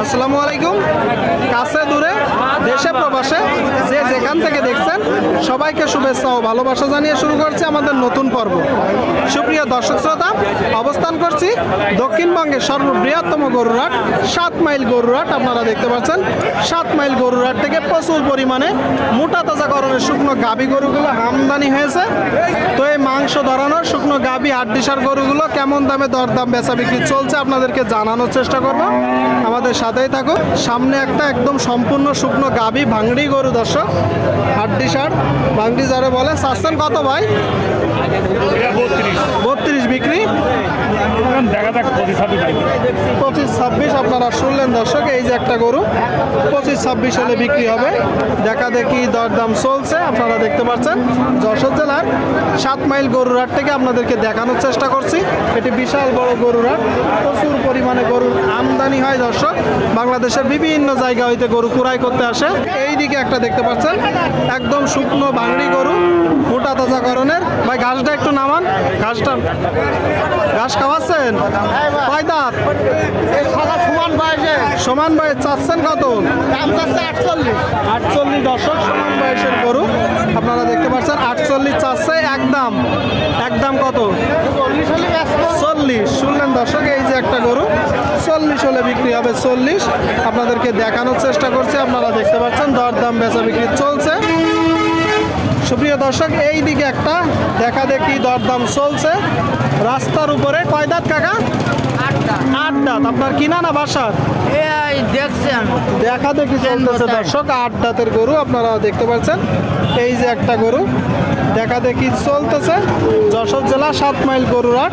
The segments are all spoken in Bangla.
আসসালামু আলাইকুম। কাছে দূরে দেশে প্রবাসে যে যেখান থেকে দেখছেন সবাইকে শুভেচ্ছা ও ভালোবাসা জানিয়ে শুরু করছি আমাদের নতুন পর্ব। সুপ্রিয় দর্শক শ্রোতা, অবস্থান করছি দক্ষিণবঙ্গের সর্ববৃহত্তম গরুরহাট 7 মাইল গরুরহাট। আপনারা দেখতে পাচ্ছেন 7 মাইল গরুরহাট থেকে প্রচুর পরিমাণে মোটা তাজাকরণের শুকনো গাভী গরুগুলো আমদানি হয়েছে। তো এই মাংস ধরানোর শুকনো গাভী হাড্ডিসার গরুগুলো কেমন দামে দরদাম বেচা বিক্রি চলছে আপনাদেরকে জানানোর চেষ্টা করব। আমাদের সাথেই থাকুন। সামনে একটা একদম সম্পূর্ণ শুকনো গাভী ভাঙড়ি গরু দর্শক, হাড্ডিসার ভাঙড়ি যারে বলে। চাচ্ছেন কত ভাই? 32 বিক্রি, 25-26 আপনারা শুনলেন দর্শক। এই যে একটা গরু 25-26 হলে বিক্রি হবে। দেখা দেখি দরদাম চলছে আপনারা দেখতে পাচ্ছেন। যশোর জেলার 7 মাইল গরুরহাট থেকে আপনাদেরকে দেখানোর চেষ্টা করছি। এটি বিশাল বড় গরুরহাট, প্রচুর পরিমাণে গরুর আমদানি হয় দর্শক। বাংলাদেশের বিভিন্ন জায়গা হইতে গরু কুড়াই করতে আসে। এই দিকে একটা দেখতে পাচ্ছেন একদম শুকনো ভাঙড়ি গরু, মোটা তাজাকরণের। ভাই ঘাসটা একটু নামান, ঘাসটা ঘাস খাওয়াচ্ছেন? কয় দাঁত? সমান বয়স। চাচ্ছেন কত? 48 দর্শক, সমান বয়সের গরু আপনারা দেখতে পাচ্ছেন। 48 চাচ্ছে। একদম কত? 40। শুনলেন দর্শক, এই যে একটা গরু 40 হলে বিক্রি হবে। 40 আপনাদেরকে দেখানোর চেষ্টা করছি। আপনারা দেখতে পাচ্ছেন দরদাম বেচা বিক্রি চলছে। সুপ্রিয় দর্শক, এই দিকে একটা দেখা দেখি দরদাম চলছে রাস্তার উপরে। কয় দাঁত কাকা? 8 দাঁত। আপনার কিনা না বাসার? দেখা দেখি চলতেছে দর্শক। 8 দাঁতের গরু আপনারা দেখতে পাচ্ছেন। এই যে একটা গরু দেখা দেখি চলতেছে। যশোর জেলা 7 মাইল গরুরহাট।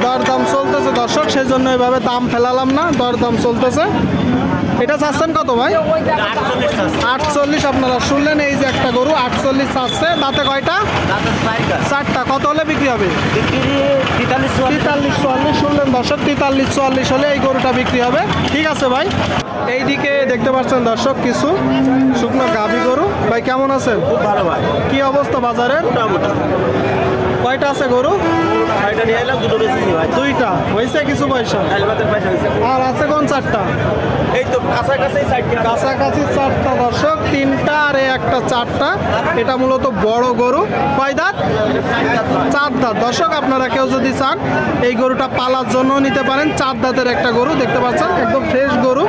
দরদাম চলতেছে দর্শক, সেই জন্য এভাবে দাম ফেলালাম না, দরদাম চলতেছে। এটা চাচ্ছেন কত ভাই? 48 আপনারা শুনলেন। এই যে একটা গরু 48 চাচ্ছে। দাঁতে কয়টা? 4টা। কত হলে বিক্রি হবে? 43-44 শুনলেন দর্শক। 43-44 হলে এই গরুটা বিক্রি হবে। ঠিক আছে ভাই। এইদিকে দেখতে পাচ্ছেন দর্শক কিছু শুকনো গাভী গরু। ভাই কেমন আছেন? ভালো ভাই। কি অবস্থা বাজারের? কয়টা আছে গরু? দুইটা হয়েছে। কিছু পয়সা আর আছে কোন? 4টা। এই তো কাছাকাছি 4টা দর্শক। 3টা আর একটা 4টা। এটা মূলত বড় গরু। কয় দাঁত? 4 দাঁত দর্শক। আপনারা কেউ যদি চান এই গরুটা পালার জন্য নিতে পারেন। 4 দাঁতের একটা গরু দেখতে পাচ্ছেন, একদম ফ্রেশ গরু।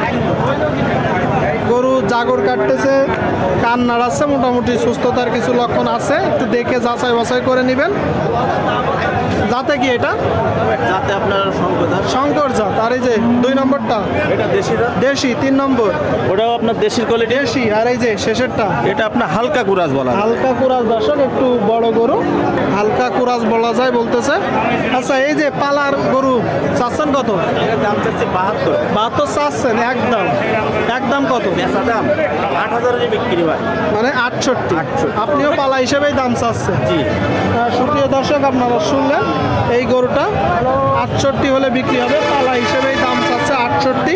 গরু জাগর কাটতেছে, কান নাড়াচ্ছে, মোটামুটি সুস্থতার কিছু লক্ষণ আছে। একটু দেখে যাচাই বাছাই করে নেবেন। যাতে কি এটা? যাতে আপনার শঙ্কর জাত। আর এই যে 2 নম্বরটা এটা দেশি জাত। দেশি। 3 নম্বর ওটাও আপনার দেশির কোয়ালিটি। দেশি। আর এই যে শেষেরটা এটা আপনার হালকা কুরাজ বলা হয়। হালকা কুরাজ দর্শক, একটু বড় গরু, হালকা কুরাজ বলা যায় বলতেছে। আচ্ছা, এই যে পালার গরু চাচ্ছেন কত? এর দাম চাচ্ছে 72 চাচ্ছেন। একদম কত? বেচা দাম 8000 বিক্রি হয়, মানে 68। আপনিও পালা হিসেবেই দাম চাচ্ছেন? জি। সুপ্রিয় দর্শক, আপনারা শুনলেন এই গরুটা 68 হলে বিক্রি হবে। পালা হিসেবেই দাম চাচ্ছে 68।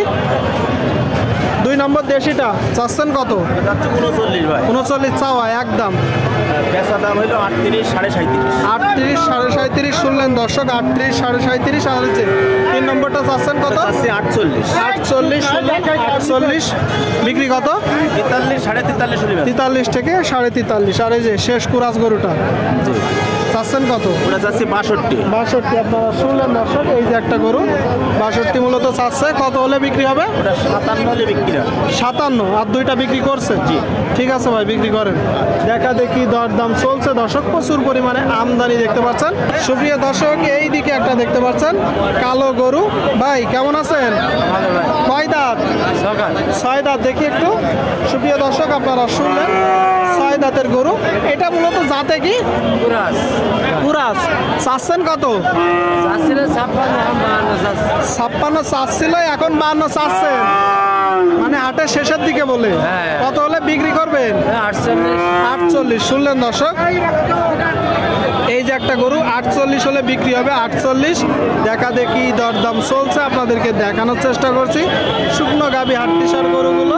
2 নম্বর দেশিটা চাচ্ছেন কত? 39 ভাই। 39 চাওয়া। একদম বেচা দাম হলো 38 37.5 শুনলেন দর্শক। 38 37.5। আর হচ্ছে 3 নম্বরটা চাচ্ছেন কত? 48 বিক্রি কত? 43 থেকে 43.5। আর এই যে শেষ কুরাজ গরুটা চাচ্ছেন কত? ওটা চাচ্ছি 62। আপনারা শুনলেন দর্শক। এই যে একটা গরু 62 মূলত চাচ্ছে। কত হলে বিক্রি হবে? ওটা 57 হলে বিক্রি হয়। 57। আর 2টা বিক্রি করছে? জি। ঠিক আছে ভাই, বিক্রি করেন। দেখা দেখি দরদাম চলছে দর্শক। প্রচুর পরিমাণে আমদানি দেখতে পাচ্ছেন। সুপ্রিয় দর্শক, এই দিকে একটা দেখতে পাচ্ছেন কালো গরু। ভাই কেমন আছেন? কয় দাঁত? 6 দাঁত। দেখি একটু। সুপ্রিয় দর্শক, আপনারা শুনলেন 6 দাঁতের গরু। এটা মূলত জাতে কি? কুরাজ। চাচ্ছেন কত? 56 চাচ্ছিল, এখন 52 চাচ্ছেন। মানে হাটের শেষের দিকে বলে। কত হলে বিক্রি করবেন? 48। শুনলেন দর্শক, এই যে একটা গরু 48 হলে বিক্রি হবে। 48 দেখা দেখি দরদাম চলছে, আপনাদেরকে দেখানোর চেষ্টা করছি শুকনো গাভী হাড্ডিসার গরুগুলো।